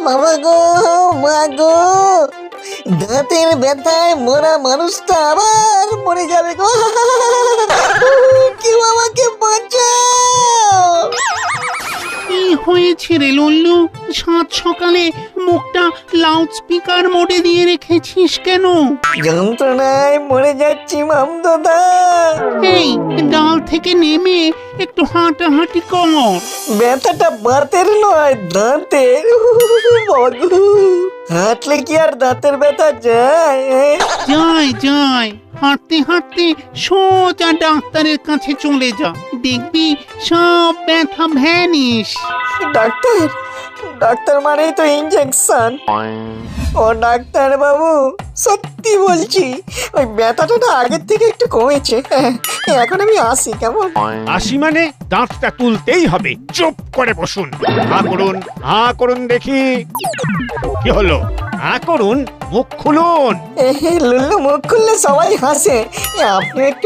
বাবা গো, মা গো, দাঁতের ব্যথায় মরা মানুষটা আবার মরে যাবে গো। কেউ আমাকে বাঁচাও। কি হয়েছে রে লল্লু? সাত সকালে মুখটা লাউড স্পিকার মোডে দিয়ে রেখেছিস কেন? যন্ত্রণায় মরে যাচ্ছি মামদোদা। এই ডাল থেকে নেমে একটু হাঁটাহাঁটি কর। ব্যথাটা বাতের নয়, দাঁতের। বাবা গো, হাঁটলে কি আর দাঁতের ব্যথা যায়? যায় যায়, হাঁটতে হাঁটতে সোজা ডাক্তারের কাছে চলে যা, দেখবি সব ব্যথা ভ্যানিশ। ডাক্তার? ডাক্তার মানেই তো ইঞ্জেকশন। ও ডাক্তার বাবু, সত্যি বলছি ওই ব্যথাটা না আগের থেকে একটু কমেছে। এখন আমি আসি কেমন? আসি মানে দাঁতটা তুলতেই হবে। চুপ করে বসুন। হা করুন দেখি। কি হলো? হা করুন, মুখ খুলুন। লুল্লু মুখ খুললে সবাই হাসে, আপনি একটু